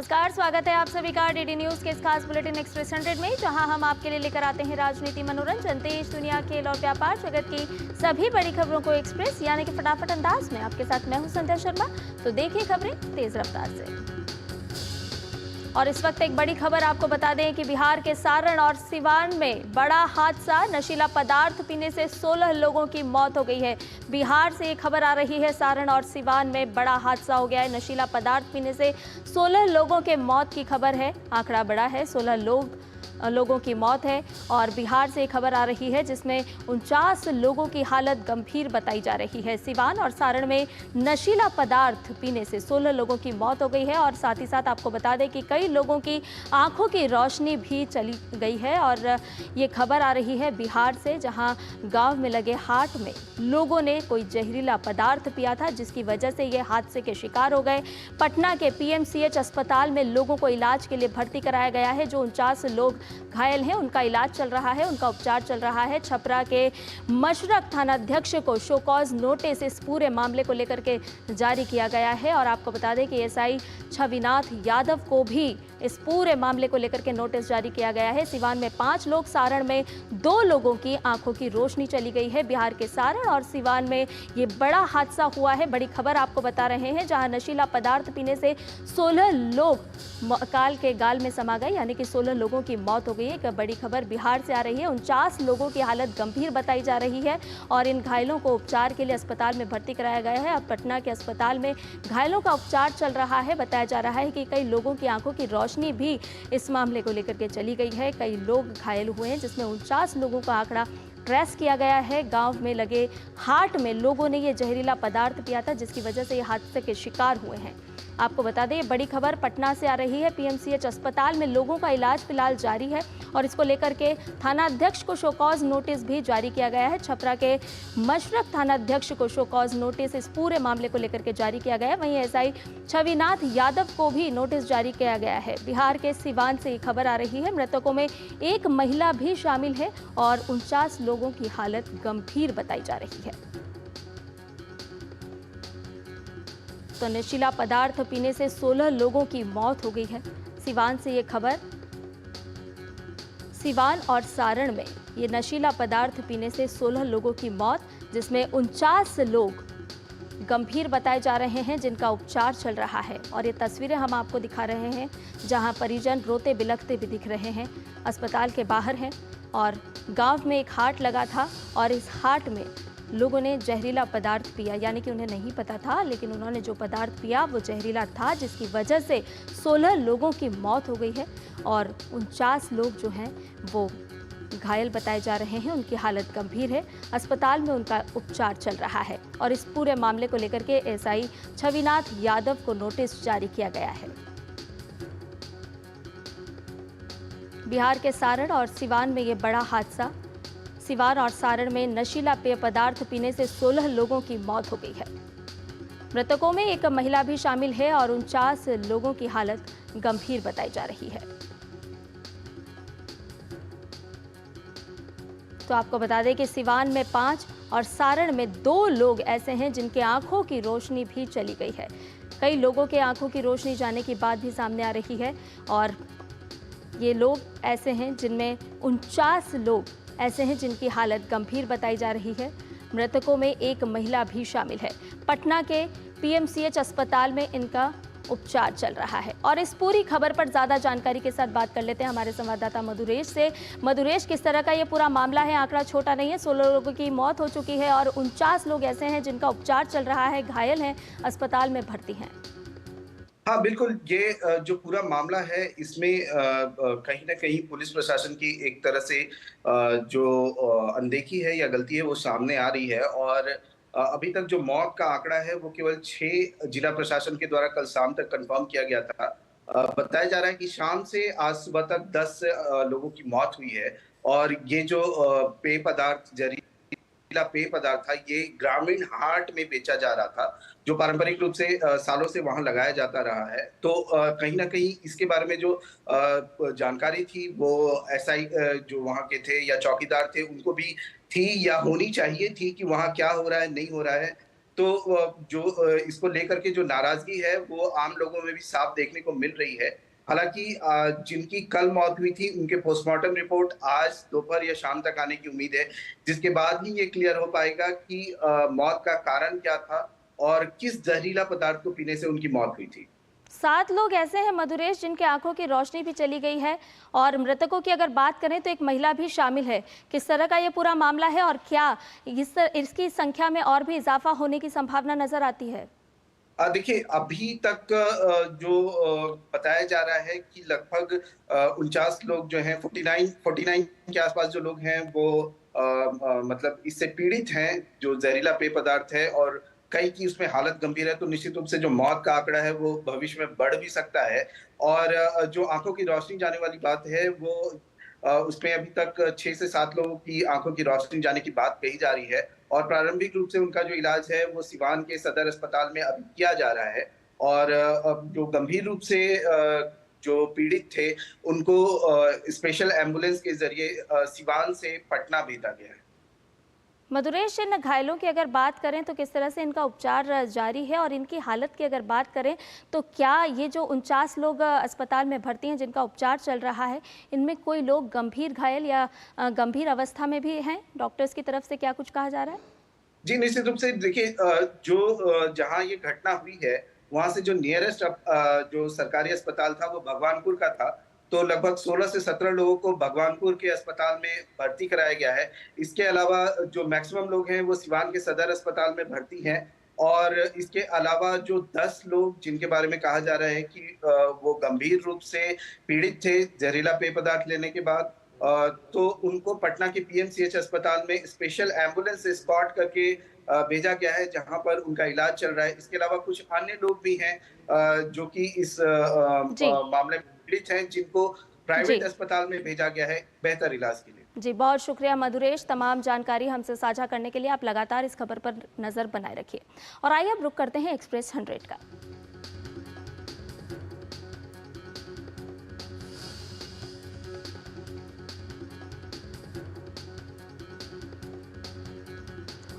नमस्कार, स्वागत है आप सभी का डीडी न्यूज के इस खास बुलेटिन एक्सप्रेस 100 में, जहां हम आपके लिए लेकर आते हैं राजनीति, मनोरंजन, देश दुनिया, खेल और व्यापार जगत की सभी बड़ी खबरों को एक्सप्रेस यानी कि फटाफट अंदाज में। आपके साथ मैं हूं संध्या शर्मा। तो देखिए खबरें तेज रफ्तार से। और इस वक्त एक बड़ी खबर आपको बता दें कि बिहार के सारण और सिवान में बड़ा हादसा, नशीला पदार्थ पीने से 16 लोगों की मौत हो गई है। बिहार से ये खबर आ रही है, सारण और सिवान में बड़ा हादसा हो गया है। नशीला पदार्थ पीने से 16 लोगों के मौत की खबर है। आंकड़ा बड़ा है, 16 लोगों की मौत है। और बिहार से खबर आ रही है जिसमें 49 लोगों की हालत गंभीर बताई जा रही है। सिवान और सारण में नशीला पदार्थ पीने से 16 लोगों की मौत हो गई है। और साथ ही साथ आपको बता दें कि कई लोगों की आंखों की रोशनी भी चली गई है। और ये खबर आ रही है बिहार से, जहां गांव में लगे हाट में लोगों ने कोई जहरीला पदार्थ पिया था, जिसकी वजह से ये हादसे के शिकार हो गए। पटना के पीएमसीएच अस्पताल में लोगों को इलाज के लिए भर्ती कराया गया है। जो 49 लोग घायल हैं उनका इलाज चल रहा है, उनका उपचार चल रहा है। छपरा के मशरक थानाध्यक्ष को शो कॉज नोटिस इस पूरे मामले को लेकर के जारी किया गया है। और आपको बता दें कि एसआई छविनाथ यादव को भी इस पूरे मामले को लेकर के नोटिस जारी किया गया है। सिवान में 5 लोग, सारण में 2 लोगों की आंखों की रोशनी चली गई है। बिहार के सारण और सिवान में ये बड़ा हादसा हुआ है। बड़ी खबर आपको बता रहे हैं, जहां नशीला पदार्थ पीने से 16 लोग काल के गाल में समा गए, यानी कि 16 लोगों की मौत हो गई है। एक बड़ी खबर बिहार से आ रही है, 49 लोगों की हालत गंभीर बताई जा रही है और इन घायलों को उपचार के लिए अस्पताल में भर्ती कराया गया है। अब पटना के अस्पताल में घायलों का उपचार चल रहा है। बताया जा रहा है कि कई लोगों की आंखों की रोशनी भी इस मामले को लेकर के चली गई है। कई लोग घायल हुए हैं, जिसमें 49 लोगों का आंकड़ा ट्रेस किया गया है। गांव में लगे हाट में लोगों ने ये जहरीला पदार्थ पिया था, जिसकी वजह से ये हादसे के शिकार हुए हैं। आपको बता दें, ये बड़ी खबर पटना से आ रही है। पीएमसीएच अस्पताल में लोगों का इलाज फिलहाल जारी है और इसको लेकर के थानाध्यक्ष को शोकॉज नोटिस भी जारी किया गया है। छपरा के मशरक थानाध्यक्ष को शोकॉज नोटिस इस पूरे मामले को लेकर के जारी किया गया है। वहीं एसआई छविनाथ यादव को भी नोटिस जारी किया गया है। बिहार के सिवान से ये खबर आ रही है, मृतकों में एक महिला भी शामिल है और 49 लोगों की हालत गंभीर बताई जा रही है। तो नशीला पदार्थ पीने से 16 लोगों की मौत हो गई है। सिवान से ये खबर, सिवान और सारण में ये नशीला पदार्थ पीने से 16 लोगों की मौत, जिसमें 49 लोग गंभीर बताए जा रहे हैं, जिनका उपचार चल रहा है। और ये तस्वीरें हम आपको दिखा रहे हैं, जहां परिजन रोते बिलखते भी दिख रहे हैं। अस्पताल के बाहर हैं और गांव में एक हाट लगा था और इस हाट में लोगों ने जहरीला पदार्थ पिया, यानी कि उन्हें नहीं पता था, लेकिन उन्होंने जो पदार्थ पिया वो जहरीला था, जिसकी वजह से 16 लोगों की मौत हो गई है और 49 लोग जो हैं वो घायल बताए जा रहे हैं। उनकी हालत गंभीर है, अस्पताल में उनका उपचार चल रहा है। और इस पूरे मामले को लेकर के एसआई छविनाथ यादव को नोटिस जारी किया गया है। बिहार के सारण और सिवान में ये बड़ा हादसा, सिवान और सारण में नशीला पेय पदार्थ पीने से 16 लोगों की मौत हो गई है। मृतकों में एक महिला भी शामिल है और 49 लोगों की हालत गंभीर बताई जा रही है। तो आपको बता दें कि सिवान में 5 और सारण में 2 लोग ऐसे हैं जिनके आंखों की रोशनी भी चली गई है। कई लोगों के आंखों की रोशनी जाने की बात भी सामने आ रही है और ये लोग ऐसे हैं जिनमें 49 लोग ऐसे हैं जिनकी हालत गंभीर बताई जा रही है। मृतकों में एक महिला भी शामिल है। पटना के पीएमसीएच अस्पताल में इनका उपचार चल रहा है। और इस पूरी खबर पर ज्यादा जानकारी के साथ बात कर लेते हैं हमारे संवाददाता मधुरेश से। मधुरेश, किस तरह का ये पूरा मामला है? आंकड़ा छोटा नहीं है, 16 लोगों की मौत हो चुकी है और 49 लोग ऐसे हैं जिनका उपचार चल रहा है, घायल हैं, अस्पताल में भर्ती हैं। हाँ बिल्कुल, ये जो पूरा मामला है इसमें कहीं ना कहीं पुलिस प्रशासन की एक तरह से जो अनदेखी है या गलती है वो सामने आ रही है। और अभी तक जो मौत का आंकड़ा है वो केवल 6 जिला प्रशासन के द्वारा कल शाम तक कंफर्म किया गया था। बताया जा रहा है कि शाम से आज सुबह तक 10 लोगों की मौत हुई है। और ये जो पेय पदार्थ पेय पदार्थ था, ये ग्रामीण हाट में बेचा जा रहा था, जो पारंपरिक रूप से सालों से वहां लगाया जाता रहा है। तो कहीं ना कहीं इसके बारे में जो जानकारी थी वो एसआई जो वहां के थे या चौकीदार थे उनको भी थी या होनी चाहिए थी कि वहां क्या हो रहा है, नहीं हो रहा है। तो जो इसको लेकर के जो नाराजगी है वो आम लोगों में भी साफ देखने को मिल रही है। हालाँकि जिनकी कल मौत हुई थी उनके पोस्टमार्टम रिपोर्ट आज दोपहर या शाम तक आने की उम्मीद है, जिसके बाद ही ये क्लियर हो पाएगा कि मौत का कारण क्या था और किस जहरीला पदार्थ को पीने से उनकी मौत हुई थी। 7 लोग ऐसे हैं मधुरेश जिनकी आंखों की रोशनी भी चली गई है और मृतकों की अगर बात करें तो एक महिला भी शामिल है। किस तरह का ये पूरा मामला है और क्या इसकी संख्या में और भी इजाफा होने की संभावना नजर आती है? देखिए अभी तक जो बताया जा रहा है कि लगभग 49 लोग जो हैं 49 के आसपास जो लोग हैं वो मतलब इससे पीड़ित हैं, जो जहरीला पेय पदार्थ है और कई की उसमें हालत गंभीर है, तो निश्चित रूप से जो मौत का आंकड़ा है वो भविष्य में बढ़ भी सकता है। और जो आंखों की रोशनी जाने वाली बात है वो उसमें अभी तक 6 से 7 लोगों की आंखों की रोशनी जाने की बात कही जा रही है और प्रारंभिक रूप से उनका जो इलाज है वो सिवान के सदर अस्पताल में अभी किया जा रहा है। और अब जो गंभीर रूप से जो पीड़ित थे उनको स्पेशल एम्बुलेंस के जरिए सिवान से पटना भेजा गया है। मधुरेश, इन घायलों की अगर बात करें तो किस तरह से इनका उपचार जारी है और इनकी हालत की अगर बात करें तो क्या ये जो 49 लोग अस्पताल में भर्ती हैं जिनका उपचार चल रहा है, इनमें कोई लोग गंभीर घायल या गंभीर अवस्था में भी हैं? डॉक्टर्स की तरफ से क्या कुछ कहा जा रहा है? जी, निश्चित रूप से देखिए जो जहाँ ये घटना हुई है, वहाँ से जो नियरेस्ट जो सरकारी अस्पताल था वो भगवानपुर का था। तो लगभग 16 से 17 लोगों को भगवानपुर के अस्पताल में भर्ती कराया गया है। इसके अलावा जो मैक्सिमम लोग हैं वो सिवान के सदर अस्पताल में भर्ती हैं और इसके अलावा जो 10 लोग जिनके बारे में कहा जा रहा है कि वो गंभीर रूप से पीड़ित थे जहरीला पेय पदार्थ लेने के बाद, तो उनको पटना के पीएमसीएच अस्पताल में स्पेशल एम्बुलेंस से एस्कॉर्ट करके भेजा गया है, जहां पर उनका इलाज चल रहा है। इसके अलावा कुछ अन्य लोग भी हैं जो कि इस जी मामले में पीड़ित हैं, जिनको जी प्राइवेट अस्पताल में भेजा गया है बेहतर इलाज के लिए। जी, बहुत शुक्रिया मधुरेश, तमाम जानकारी हमसे साझा करने के लिए। आप लगातार इस खबर पर नजर बनाए रखिए और आइए अब रुक करते हैं एक्सप्रेस 100 का।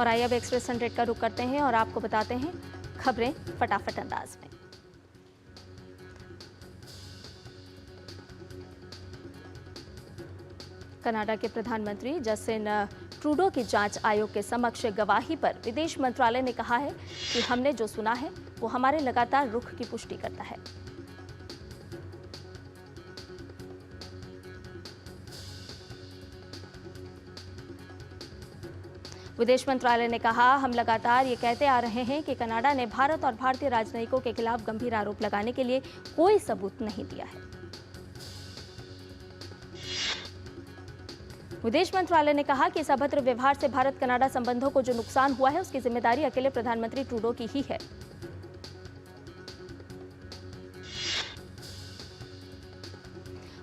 और आइए अब एक्सप्रेस 100 का रुक करते हैं और आपको बताते हैं खबरें फटाफट अंदाज में। कनाडा के प्रधानमंत्री जस्टिन ट्रूडो की जांच आयोग के समक्ष गवाही पर विदेश मंत्रालय ने कहा है कि हमने जो सुना है वो हमारे लगातार रुख की पुष्टि करता है। विदेश मंत्रालय ने कहा, हम लगातार ये कहते आ रहे हैं कि कनाडा ने भारत और भारतीय राजनयिकों के खिलाफ गंभीर आरोप लगाने के लिए कोई सबूत नहीं दिया है। विदेश मंत्रालय ने कहा कि इस अभद्र व्यवहार से भारत कनाडा संबंधों को जो नुकसान हुआ है उसकी जिम्मेदारी अकेले प्रधानमंत्री ट्रूडो की ही है।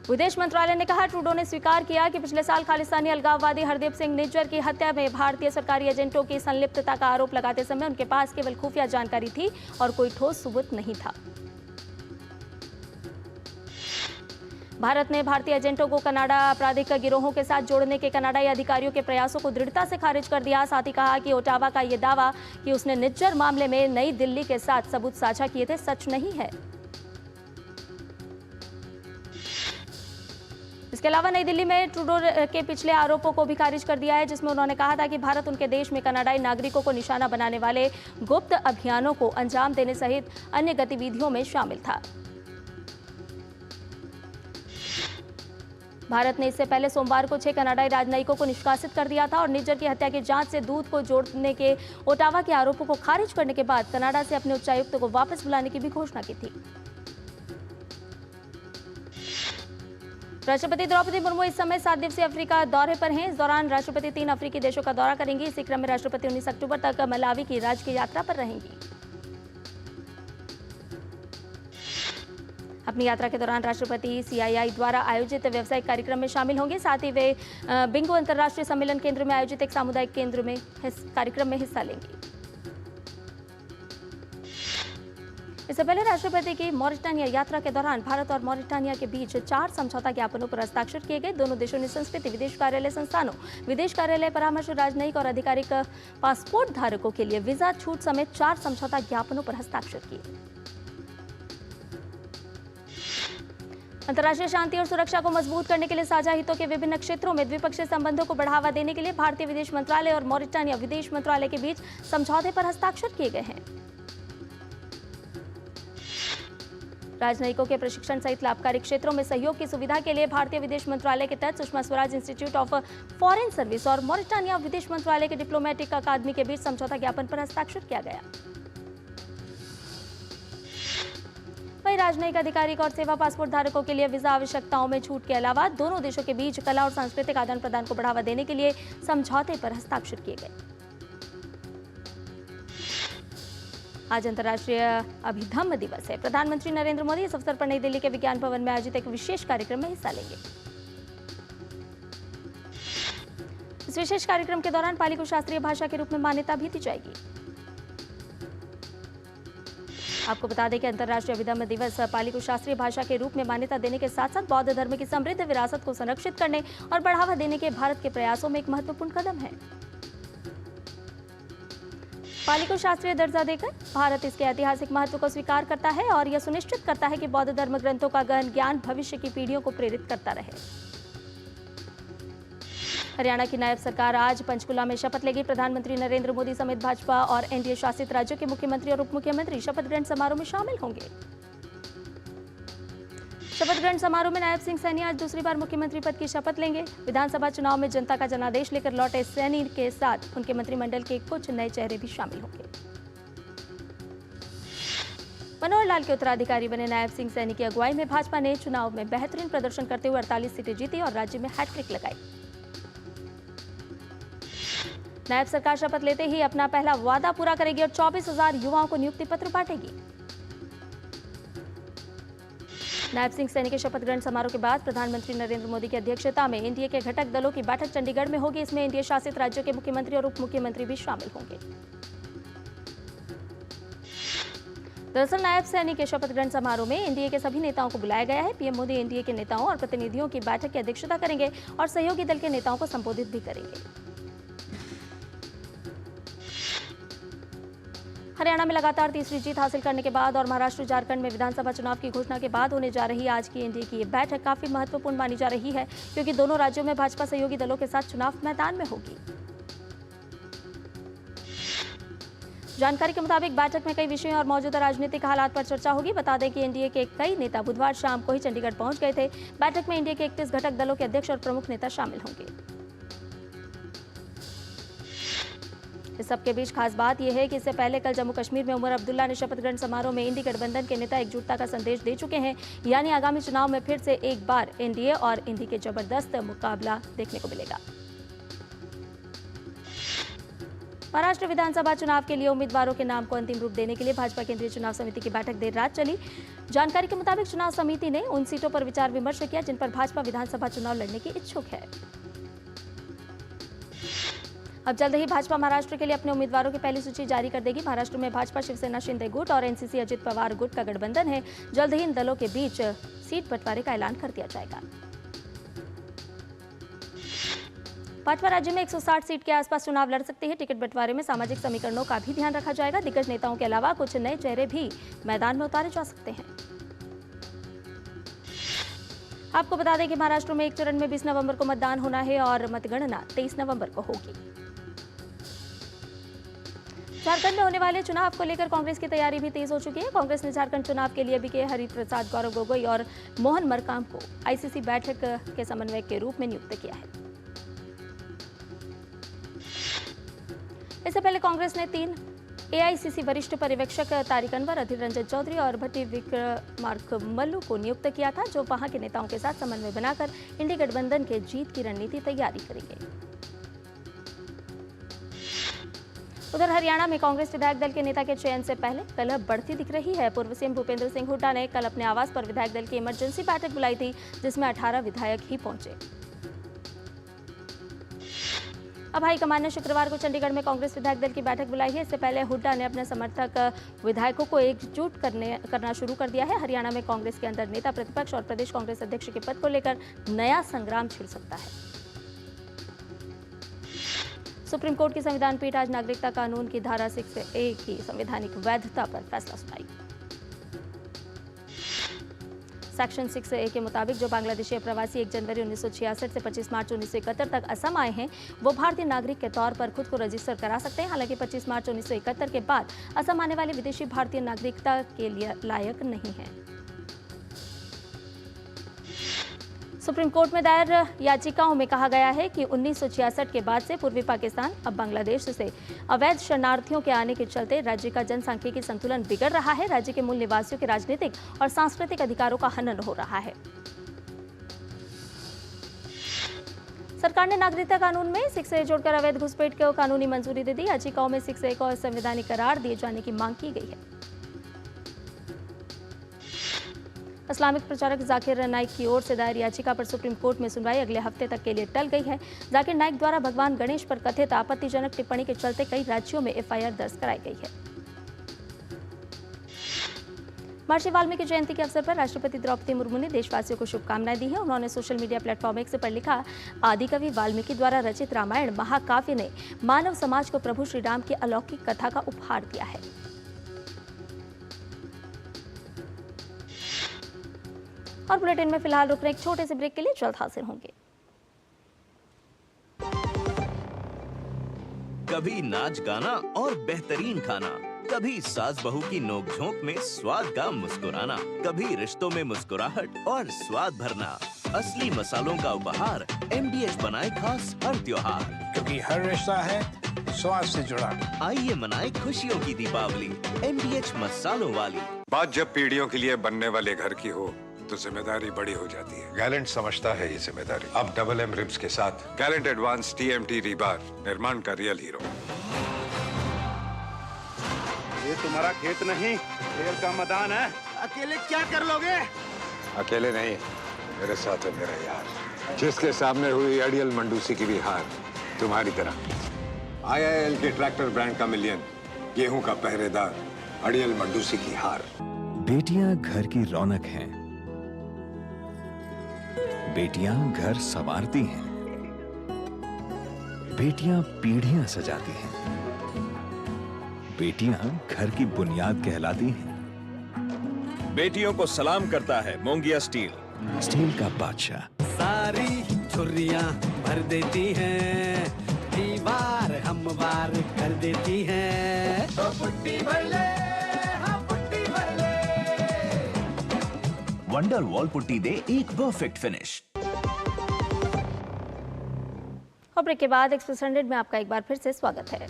विदेश मंत्रालय ने कहा, ट्रूडो ने स्वीकार किया कि पिछले साल खालिस्तानी अलगाववादी हरदीप सिंह निज्जर की हत्या में भारतीय सरकारी एजेंटों की संलिप्तता का आरोप लगाते समय उनके पास केवल खुफिया जानकारी थी और कोई ठोस सबूत नहीं था। भारत ने भारतीय एजेंटों को कनाडा आपराधिक गिरोहों के साथ जोड़ने के कनाडाई अधिकारियों के प्रयासों को दृढ़ता से खारिज कर दिया। साथ ही कहा कि ओटावा का यह दावा कि उसने निज्जर मामले में नई दिल्ली के साथ सबूत साझा किए थे सच नहीं है। इसके अलावा नई दिल्ली में ट्रूडो के पिछले आरोपों को भी खारिज कर दिया है, जिसमें उन्होंने कहा था कि भारत उनके देश में कनाडाई नागरिकों को निशाना बनाने वाले गुप्त अभियानों को अंजाम देने सहित अन्य गतिविधियों में शामिल था। भारत ने इससे पहले सोमवार को 6 कनाडाई राजनयिकों को निष्कासित कर दिया था और निज्जर की हत्या की जांच से दूध को जोड़ने के ओटावा के आरोपों को खारिज करने के बाद कनाडा से अपने उच्चायुक्त को वापस बुलाने की भी घोषणा की थी। राष्ट्रपति द्रौपदी मुर्मू इस समय 7 दिवसीय अफ्रीका दौरे पर हैं। इस दौरान राष्ट्रपति 3 अफ्रीकी देशों का दौरा करेंगी। इसी क्रम में राष्ट्रपति 19 अक्टूबर तक मलावी की राजकीय यात्रा पर रहेंगी। अपनी यात्रा के दौरान राष्ट्रपति सीआईआई द्वारा आयोजित व्यावसायिक कार्यक्रम में शामिल होंगे। साथ ही वे बिंगो अंतर्राष्ट्रीय सम्मेलन केंद्र में आयोजित एक सामुदायिक केंद्र में कार्यक्रम में हिस्सा लेंगे। इससे पहले राष्ट्रपति की मॉरिटानिया यात्रा के दौरान भारत और मॉरिटानिया के बीच 4 समझौता ज्ञापनों पर हस्ताक्षर किए गए। दोनों देशों ने संस्कृति, विदेश कार्यालय संस्थानों, विदेश कार्यालय परामर्श, राजनयिक और आधिकारिक पासपोर्ट धारकों के लिए वीजा छूट समेत 4 समझौता ज्ञापनों पर हस्ताक्षर किए। अंतर्राष्ट्रीय शांति और सुरक्षा को मजबूत करने के लिए साझा हितों के विभिन्न क्षेत्रों में द्विपक्षीय संबंधों को बढ़ावा देने के लिए भारतीय विदेश मंत्रालय और मॉरिटानिया विदेश मंत्रालय के बीच समझौते पर हस्ताक्षर किए गए हैं। राजनयिकों के प्रशिक्षण सहित लाभकारी क्षेत्रों में सहयोग की सुविधा के लिए भारतीय विदेश मंत्रालय के तहत Sushma Swaraj institute of foreign service और मॉरिटानिया विदेश मंत्रालय के डिप्लोमेटिक अकादमी के बीच समझौता ज्ञापन पर हस्ताक्षर किया गया। वहीं राजनयिक, आधिकारिक और सेवा पासपोर्ट धारकों के लिए वीजा आवश्यकताओं में छूट के अलावा दोनों देशों के बीच कला और सांस्कृतिक आदान प्रदान को बढ़ावा देने के लिए समझौते पर हस्ताक्षर किए गए। आज अंतर्राष्ट्रीय अभिधम्म दिवस है। प्रधानमंत्री नरेंद्र मोदी इस अवसर पर नई दिल्ली के विज्ञान भवन में आयोजित एक विशेष कार्यक्रम में हिस्सा लेंगे। इस विशेष कार्यक्रम के दौरान पाली को शास्त्रीय भाषा के रूप में मान्यता भी दी जाएगी। आपको बता दें कि अंतर्राष्ट्रीय अभिधम्म दिवस पाली को शास्त्रीय भाषा के रूप में मान्यता देने के साथ साथ बौद्ध धर्म की समृद्ध विरासत को संरक्षित करने और बढ़ावा देने के भारत के प्रयासों में एक महत्वपूर्ण कदम है। पाली को शास्त्रीय दर्जा देकर भारत इसके ऐतिहासिक महत्व को स्वीकार करता है और यह सुनिश्चित करता है कि बौद्ध धर्म ग्रंथों का गहन ज्ञान भविष्य की पीढ़ियों को प्रेरित करता रहे। हरियाणा की नायब सरकार आज पंचकुला में शपथ लेगी। प्रधानमंत्री नरेंद्र मोदी समेत भाजपा और एनडीए शासित राज्यों के मुख्यमंत्री और उप मुख्यमंत्री शपथ ग्रहण समारोह में शामिल होंगे। शपथ ग्रहण समारोह में नायब सिंह सैनी आज दूसरी बार मुख्यमंत्री पद की शपथ लेंगे। विधानसभा चुनाव में जनता का जनादेश लेकर लौटे सैनी के साथ उनके मंत्रिमंडल के कुछ नए चेहरे भी शामिल होंगे। मनोहर लाल के उत्तराधिकारी बने नायब सिंह सैनी की अगुवाई में भाजपा ने चुनाव में बेहतरीन प्रदर्शन करते हुए 48 सीटें जीती और राज्य में हैट्रिक लगाई। नायब सरकार शपथ लेते ही अपना पहला वादा पूरा करेगी और 24,000 युवाओं को नियुक्ति पत्र बांटेगी। नायब सिंह सैनी के शपथ ग्रहण समारोह के बाद प्रधानमंत्री नरेंद्र मोदी की अध्यक्षता में एनडीए के घटक दलों की बैठक चंडीगढ़ में होगी। इसमें एनडीए शासित राज्यों के मुख्यमंत्री और उप मुख्यमंत्री भी शामिल होंगे। दरअसल नायब सैनी के शपथ ग्रहण समारोह में एनडीए के सभी नेताओं को बुलाया गया है। पीएम मोदी एनडीए के नेताओं और प्रतिनिधियों की बैठक की अध्यक्षता करेंगे और सहयोगी दल के नेताओं को संबोधित भी करेंगे। हरियाणा में लगातार तीसरी जीत हासिल करने के बाद और महाराष्ट्र, झारखंड में विधानसभा चुनाव की घोषणा के बाद होने जा रही आज की एनडीए की ये बैठक काफी महत्वपूर्ण मानी जा रही है, क्योंकि दोनों राज्यों में भाजपा सहयोगी दलों के साथ चुनाव मैदान में होगी। जानकारी के मुताबिक बैठक में कई विषयों और मौजूदा राजनीतिक हालात पर चर्चा होगी। बता दें कि एनडीए के कई नेता बुधवार शाम को ही चंडीगढ़ पहुंच गए थे। बैठक में एनडीए के 31 घटक दलों के अध्यक्ष और प्रमुख नेता शामिल होंगे। इस सबके बीच खास बात यह है कि इससे पहले कल जम्मू कश्मीर में उमर अब्दुल्ला ने शपथ ग्रहण समारोह में इंडी गठबंधन के नेता एकजुटता का संदेश दे चुके हैं। यानी आगामी चुनाव में फिर से एक बार एनडीए और इंडी के जबरदस्त मुकाबला देखने को मिलेगा। महाराष्ट्र विधानसभा चुनाव के लिए उम्मीदवारों के नाम को अंतिम रूप देने के लिए भाजपा केंद्रीय चुनाव समिति की बैठक देर रात चली। जानकारी के मुताबिक चुनाव समिति ने उन सीटों पर विचार विमर्श किया जिन पर भाजपा विधानसभा चुनाव लड़ने की इच्छुक है। अब जल्द ही भाजपा महाराष्ट्र के लिए अपने उम्मीदवारों की पहली सूची जारी कर देगी। महाराष्ट्र में भाजपा शिवसेना शिंदे गुट और एनसीसी अजित पवार गुट का गठबंधन है। जल्द ही इन दलों के बीच सीट बंटवारे का ऐलान कर दिया जाएगा। भाजपा राज्य में 160 सीट के आसपास चुनाव लड़ सकती है। टिकट बंटवारे में सामाजिक समीकरणों का भी ध्यान रखा जाएगा। दिग्गज नेताओं के अलावा कुछ नए चेहरे भी मैदान में उतारे जा सकते हैं। आपको बता दें कि महाराष्ट्र में एक चरण में 20 नवंबर को मतदान होना है और मतगणना 23 नवंबर को होगी। झारखंड में होने वाले चुनाव को लेकर कांग्रेस की तैयारी भी तेज हो चुकी है। कांग्रेस ने झारखंड चुनाव के लिए बीके हरिप्रसाद, गौरव गोगोई और मोहन मरकाम को आईसीसी बैठक के समन्वयक के रूप में नियुक्त किया है। इससे पहले कांग्रेस ने 3 एआईसीसी वरिष्ठ पर्यवेक्षक तारिक अनवर, अधीर रंजन चौधरी और भट्टी विक्रमार्कमल्लू को नियुक्त किया था, जो वहां के नेताओं के साथ समन्वय बनाकर इंडी गठबंधन के जीत की रणनीति तैयारी करेंगे। उधर हरियाणा में कांग्रेस विधायक दल के नेता के चयन से पहले कलह बढ़ती दिख रही है। पूर्व सीएम भूपेंद्र सिंह हुड्डा ने कल अपने आवास पर विधायक दल की इमरजेंसी बैठक बुलाई थी, जिसमें 18 विधायक ही पहुंचे। अब हाईकमान ने शुक्रवार को चंडीगढ़ में कांग्रेस विधायक दल की बैठक बुलाई है। इससे पहले हुड्डा ने अपने समर्थक विधायकों को एकजुट करना शुरू कर दिया है। हरियाणा में कांग्रेस के अंदर नेता प्रतिपक्ष और प्रदेश कांग्रेस अध्यक्ष के पद को लेकर नया संग्राम छिड़ सकता है। सुप्रीम कोर्ट की संविधान पीठ आज नागरिकता कानून की धारा 6A की संवैधानिक वैधता पर फैसला सुनाएगी। सेक्शन 6A के मुताबिक जो बांग्लादेशी प्रवासी 1 जनवरी 1966 से 25 मार्च 1971 तक असम आए हैं, वो भारतीय नागरिक के तौर पर खुद को रजिस्टर करा सकते हैं। हालांकि 25 मार्च 1971 के बाद असम आने वाले विदेशी भारतीय नागरिकता के लिए लायक नहीं हैं। सुप्रीम कोर्ट में दायर याचिकाओं में कहा गया है कि 1966 के बाद से पूर्वी पाकिस्तान अब बांग्लादेश से अवैध शरणार्थियों के आने के चलते राज्य का जनसांख्यिकी संतुलन बिगड़ रहा है। राज्य के मूल निवासियों के राजनीतिक और सांस्कृतिक अधिकारों का हनन हो रहा है। सरकार ने नागरिकता कानून में 6A जोड़कर अवैध घुसपैठ को कानूनी मंजूरी दे दी। याचिकाओं में 6A को असंवैधानिक करार दिए जाने की मांग की गई है। इस्लामिक प्रचारक जाकिर नाइक की ओर से दायर याचिका पर सुप्रीम कोर्ट में सुनवाई अगले हफ्ते तक के लिए टल गई है। जाकिर नाइक द्वारा भगवान गणेश पर कथित आपत्तिजनक टिप्पणी के चलते कई राज्यों में FIR दर्ज कराई गई है। महर्षि वाल्मीकि जयंती के अवसर पर राष्ट्रपति द्रौपदी मुर्मू ने देशवासियों को शुभकामनाएं दी है। उन्होंने सोशल मीडिया प्लेटफॉर्म X पर लिखा, आदिकवि वाल्मीकि द्वारा रचित रामायण महाकाव्य ने मानव समाज को प्रभु श्री राम की अलौकिक कथा का उपहार दिया है। और बुलेटिन में फिलहाल रुक रहे एक छोटे से ब्रेक के लिए जल्द हाजिर होंगे। कभी नाच गाना और बेहतरीन खाना, कभी सास बहू की नोक-झोंक में स्वाद का मुस्कुराना, कभी रिश्तों में मुस्कुराहट और स्वाद भरना। असली मसालों का उपहार MDH बनाए खास हर त्योहार, क्योंकि हर रिश्ता है स्वाद से जुड़ा। आइए मनाए खुशियों की दीपावली MDH मसालों वाली। बात जब पीढ़ियों के लिए बनने वाले घर की हो तो जिम्मेदारी बड़ी हो जाती है। गैलेंट समझता है ये जिम्मेदारी। अब डबल M रिब्स के साथ गैलेंट एडवांस TMT रीबार, निर्माण का रियल हीरो। ये तुम्हारा खेत नहीं, शेर का मैदान है। अकेले क्या कर लोगे? अकेले नहीं, मेरे साथ है मेरा यार, जिसके सामने हुई अड़ियल मंडूसी की भी हार तुम्हारी तरह। IIL के ट्रैक्टर ब्रांड का मिलियन, गेहूं का पहरेदार, अड़ियल मंडूसी की हार। बेटियां घर की रौनक हैं। बेटियां घर संवारती हैं। बेटियां पीढ़ियां सजाती हैं। बेटियां घर की बुनियाद कहलाती हैं। बेटियों को सलाम करता है मोंगिया स्टील, स्टील का बादशाह। सारी छुर्रियां भर देती हैं, दीवार हमवार कर देती हैं। तो पुट्टी भर ले, हाँ पुट्टी भर ले। वंडर वॉल पुट्टी दे एक परफेक्ट फिनिश। और ब्रेक के बाद एक्सप्रेस 100 में आपका एक बार फिर से स्वागत है।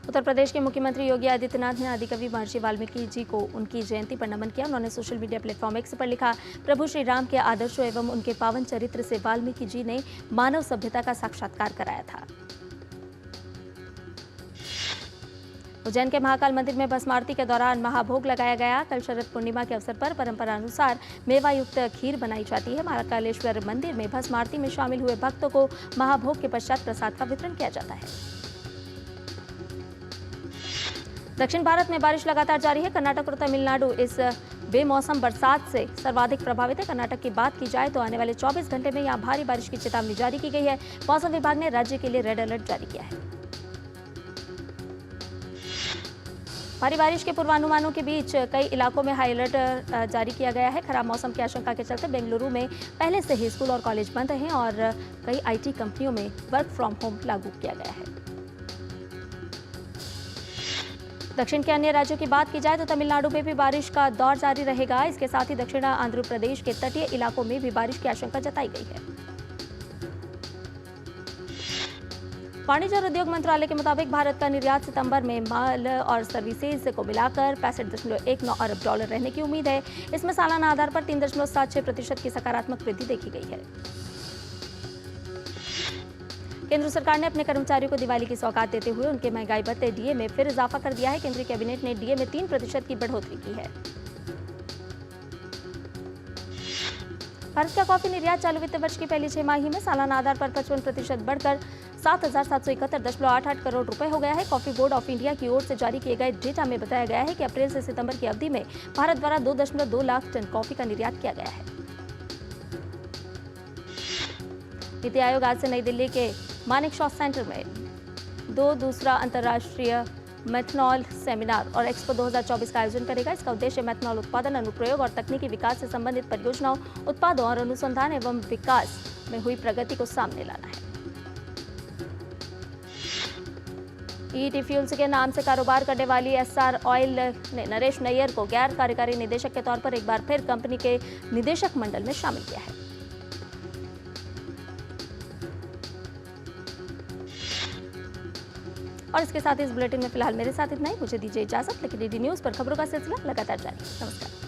उत्तर प्रदेश के मुख्यमंत्री योगी आदित्यनाथ ने आदिकवि महर्षि वाल्मीकि जी को उनकी जयंती पर नमन किया। उन्होंने सोशल मीडिया प्लेटफॉर्म X पर लिखा, प्रभु श्री राम के आदर्शों एवं उनके पावन चरित्र से वाल्मीकि जी ने मानव सभ्यता का साक्षात्कार कराया था। उज्जैन के महाकाल मंदिर में भस्म आरती के दौरान महाभोग लगाया गया। कल शरद पूर्णिमा के अवसर पर परंपरा अनुसार मेवा युक्त खीर बनाई जाती है। महाकालेश्वर मंदिर में भस्म आरती में शामिल हुए भक्तों को महाभोग के पश्चात प्रसाद का वितरण किया जाता है। दक्षिण भारत में बारिश लगातार जारी है। कर्नाटक और तमिलनाडु इस बेमौसम बरसात से सर्वाधिक प्रभावित है। कर्नाटक की बात की जाए तो आने वाले 24 घंटे में यहां भारी बारिश की चेतावनी जारी की गई है। मौसम विभाग ने राज्य के लिए रेड अलर्ट जारी किया है। भारी बारिश के पूर्वानुमानों के बीच कई इलाकों में हाई अलर्ट जारी किया गया है। खराब मौसम की आशंका के चलते बेंगलुरु में पहले से ही स्कूल और कॉलेज बंद हैं और कई IT कंपनियों में वर्क फ्रॉम होम लागू किया गया है। दक्षिण के अन्य राज्यों की बात की जाए तो तमिलनाडु में भी बारिश का दौर जारी रहेगा। इसके साथ ही दक्षिण आंध्र प्रदेश के तटीय इलाकों में भी बारिश की आशंका जताई गई है। वाणिज्य और उद्योग मंत्रालय के मुताबिक भारत का निर्यात सितंबर में माल और सर्विसेज को मिलाकर 65.19 अरब डॉलर रहने की उम्मीद है। इसमें सालाना आधार पर 3.76% की सकारात्मक वृद्धि देखी गई है। केंद्र सरकार ने अपने कर्मचारियों को दिवाली की सौगात देते हुए उनके महंगाई भत्ते DA में फिर इजाफा कर दिया है। केंद्रीय कैबिनेट ने DA में 3% की बढ़ोतरी की है। भारत का कॉफी निर्यात चालू वित्त वर्ष की पहली 6 माही में सालाना आधार पर 55% बढ़कर 7,771.88 करोड़ रुपए हो गया है। कॉफी बोर्ड ऑफ इंडिया की ओर से जारी किए गए डेटा में बताया गया है कि अप्रैल से सितंबर की अवधि में भारत द्वारा 2.2 लाख टन कॉफी का निर्यात किया गया है। नीति आयोग आज से नई दिल्ली के मानेकशॉ सेंटर में दूसरा अंतर्राष्ट्रीय मेथनॉल सेमिनार और एक्सपो 2024 का आयोजन करेगा। इसका उद्देश्य मेथनॉल उत्पादन, अनुप्रयोग और तकनीकी विकास से संबंधित परियोजनाओं, उत्पादों और अनुसंधान एवं विकास में हुई प्रगति को सामने लाना है। ईटी फ्यूल्स के नाम से कारोबार करने वाली एसआर ऑयल ने नरेश नैयर को गैर कार्यकारी निदेशक के तौर पर एक बार फिर कंपनी के निदेशक मंडल में शामिल किया है। और इसके साथ इस बुलेटिन में फिलहाल मेरे साथ इतना ही। मुझे दीजिए इजाजत, लेकिन डीडी न्यूज पर खबरों का सिलसिला लगातार जारी। नमस्कार।